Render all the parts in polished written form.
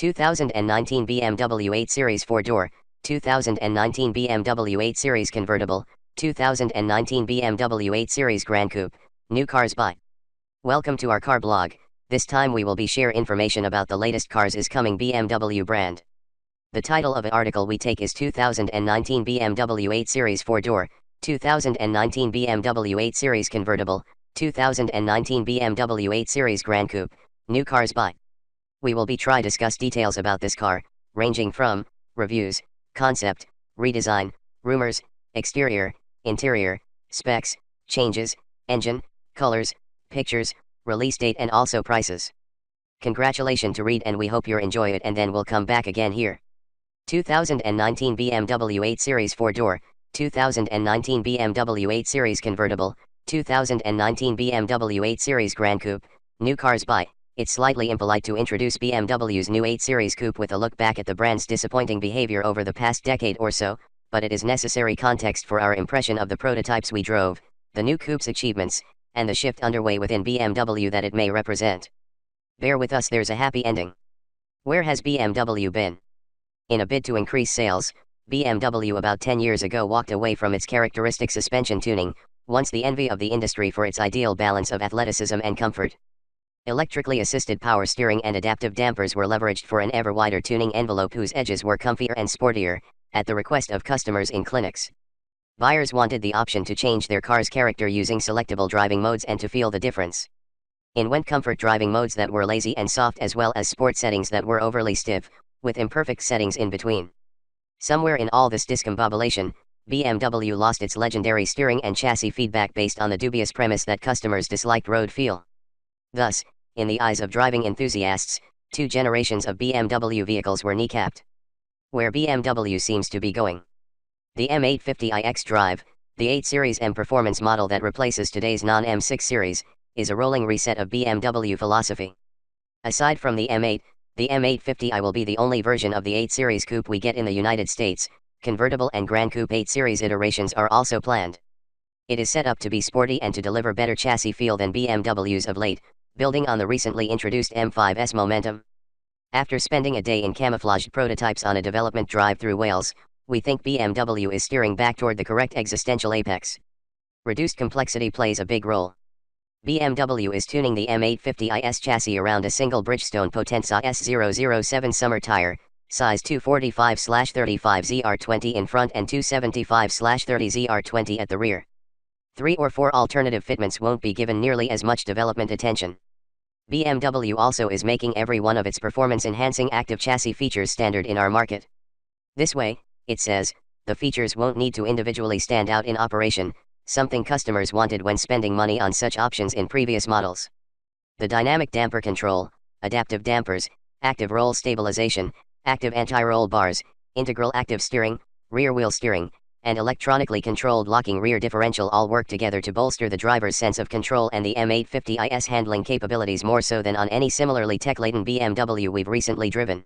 2019 BMW 8 Series 4-door, 2019 BMW 8 Series Convertible, 2019 BMW 8 Series Grand Coupe, new cars by. Welcome to our car blog. This time we will be share information about the latest cars is coming BMW brand. The title of the article we take is 2019 BMW 8 Series 4-door, 2019 BMW 8 Series Convertible, 2019 BMW 8 Series Grand Coupe, new cars by. We will be discuss details about this car, ranging from reviews, concept, redesign, rumors, exterior, interior, specs, changes, engine, colors, pictures, release date and also prices. Congratulations to read and we hope you enjoy it and then we'll come back again here. 2019 BMW 8 Series 4-door, 2019 BMW 8 Series Convertible, 2019 BMW 8 Series Grand Coupe, new cars by. It's slightly impolite to introduce BMW's new 8 Series Coupe with a look back at the brand's disappointing behavior over the past decade or so, but it is necessary context for our impression of the prototypes we drove, the new coupe's achievements, and the shift underway within BMW that it may represent. Bear with us, there's a happy ending. Where has BMW been? In a bid to increase sales, BMW about 10 years ago walked away from its characteristic suspension tuning, once the envy of the industry for its ideal balance of athleticism and comfort. Electrically assisted power steering and adaptive dampers were leveraged for an ever wider tuning envelope whose edges were comfier and sportier, at the request of customers in clinics. Buyers wanted the option to change their car's character using selectable driving modes and to feel the difference. In went comfort driving modes that were lazy and soft as well as sport settings that were overly stiff, with imperfect settings in between. Somewhere in all this discombobulation, BMW lost its legendary steering and chassis feedback based on the dubious premise that customers disliked road feel. Thus, in the eyes of driving enthusiasts, two generations of BMW vehicles were kneecapped. Where BMW seems to be going. The M850i xDrive, the 8 Series M performance model that replaces today's non-M6 series, is a rolling reset of BMW philosophy. Aside from the M8, the M850i will be the only version of the 8 Series Coupe we get in the United States. Convertible and Grand Coupe 8 Series iterations are also planned. It is set up to be sporty and to deliver better chassis feel than BMW's of late, building on the recently introduced M5's momentum. After spending a day in camouflaged prototypes on a development drive through Wales, we think BMW is steering back toward the correct existential apex. Reduced complexity plays a big role. BMW is tuning the M850i's chassis around a single Bridgestone Potenza S007 summer tire, size 245/35 ZR20 in front and 275/30 ZR20 at the rear. 3 or 4 alternative fitments won't be given nearly as much development attention. BMW also is making every one of its performance-enhancing active chassis features standard in our market. This way, it says, the features won't need to individually stand out in operation, something customers wanted when spending money on such options in previous models. The dynamic damper control, adaptive dampers, active roll stabilization, active anti-roll bars, integral active steering, rear wheel steering, and electronically controlled locking rear differential all work together to bolster the driver's sense of control and the M850i's handling capabilities more so than on any similarly tech-laden BMW we've recently driven.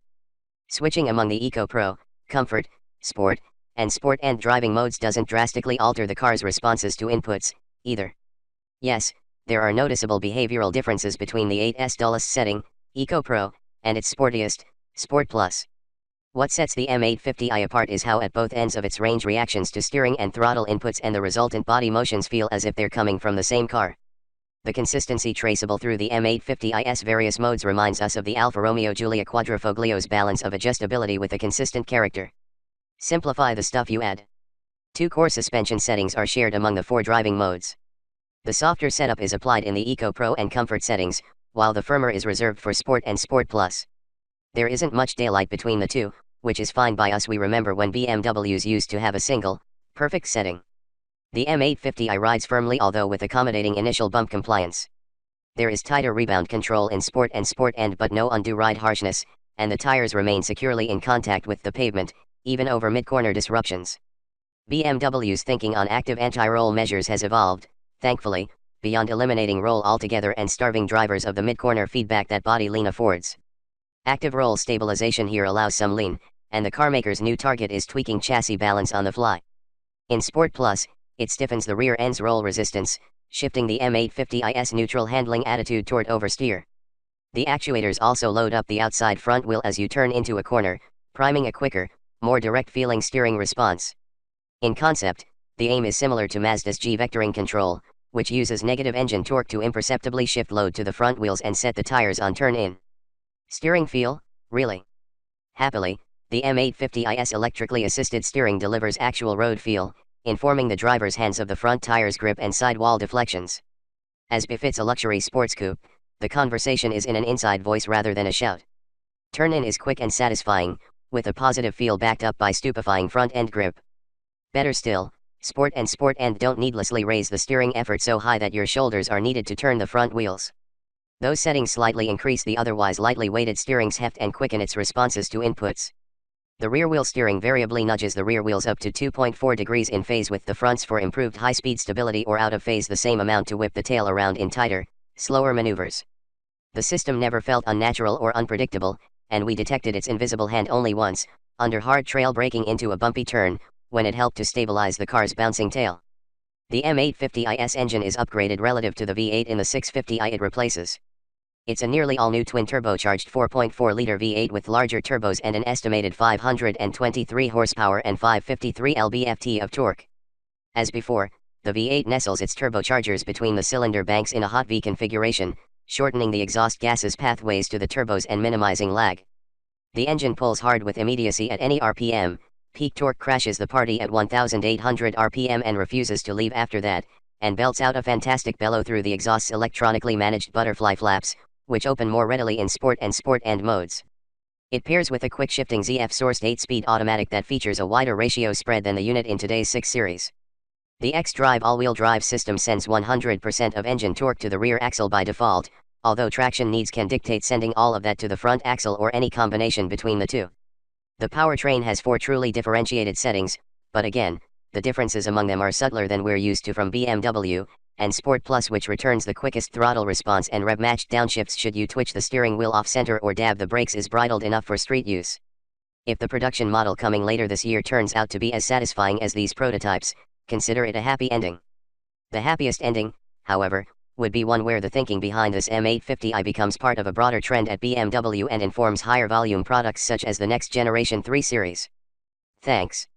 Switching among the Eco Pro, Comfort, Sport, and driving modes doesn't drastically alter the car's responses to inputs, either. Yes, there are noticeable behavioral differences between the 8's dullest setting, Eco Pro, and its sportiest, Sport Plus. What sets the M850i apart is how at both ends of its range reactions to steering and throttle inputs and the resultant body motions feel as if they're coming from the same car. The consistency traceable through the M850i's various modes reminds us of the Alfa Romeo Giulia Quadrifoglio's balance of adjustability with a consistent character. Simplify the stuff you add. 2 core suspension settings are shared among the 4 driving modes. The softer setup is applied in the Eco Pro and Comfort settings, while the firmer is reserved for Sport and Sport Plus. There isn't much daylight between the two, which is fine by us. We remember when BMWs used to have a single, perfect setting. The M850i rides firmly although with accommodating initial bump compliance. There is tighter rebound control in Sport and but no undue ride harshness, and the tires remain securely in contact with the pavement, even over mid-corner disruptions. BMW's thinking on active anti-roll measures has evolved, thankfully, beyond eliminating roll altogether and starving drivers of the mid-corner feedback that body lean affords. Active roll stabilization here allows some lean, and the carmaker's new target is tweaking chassis balance on the fly. In Sport Plus, it stiffens the rear end's roll resistance, shifting the M850i's neutral handling attitude toward oversteer. The actuators also load up the outside front wheel as you turn into a corner, priming a quicker, more direct feeling steering response. In concept, the aim is similar to Mazda's G-vectoring control, which uses negative engine torque to imperceptibly shift load to the front wheels and set the tires on turn-in. Steering feel, really? Happily, the M850i's electrically assisted steering delivers actual road feel, informing the driver's hands of the front tire's grip and sidewall deflections. As befits a luxury sports coupe, the conversation is in an inside voice rather than a shout. Turn-in is quick and satisfying, with a positive feel backed up by stupefying front-end grip. Better still, sport and don't needlessly raise the steering effort so high that your shoulders are needed to turn the front wheels. Those settings slightly increase the otherwise lightly weighted steering's heft and quicken its responses to inputs. The rear wheel steering variably nudges the rear wheels up to 2.4 degrees in phase with the fronts for improved high-speed stability, or out of phase the same amount to whip the tail around in tighter, slower maneuvers. The system never felt unnatural or unpredictable, and we detected its invisible hand only once, under hard trail braking into a bumpy turn, when it helped to stabilize the car's bouncing tail. The M850i's engine is upgraded relative to the V8 in the 650i it replaces. It's a nearly all-new twin-turbocharged 4.4-liter V8 with larger turbos and an estimated 523 horsepower and 553 lb-ft of torque. As before, the V8 nestles its turbochargers between the cylinder banks in a hot V configuration, shortening the exhaust gases pathways to the turbos and minimizing lag. The engine pulls hard with immediacy at any RPM, peak torque crashes the party at 1800 RPM and refuses to leave after that, and belts out a fantastic bellow through the exhaust's electronically managed butterfly flaps, which open more readily in sport and modes. It pairs with a quick-shifting ZF-sourced 8-speed automatic that features a wider ratio spread than the unit in today's 6 Series. The xDrive all-wheel drive system sends 100% of engine torque to the rear axle by default, although traction needs can dictate sending all of that to the front axle or any combination between the two. The powertrain has 4 truly differentiated settings, but again, the differences among them are subtler than we're used to from BMW, and Sport Plus, which returns the quickest throttle response and rev-matched downshifts should you twitch the steering wheel off-center or dab the brakes, is bridled enough for street use. If the production model coming later this year turns out to be as satisfying as these prototypes, consider it a happy ending. The happiest ending, however, would be one where the thinking behind this M850i becomes part of a broader trend at BMW and informs higher volume products such as the next generation 3 Series. Thanks.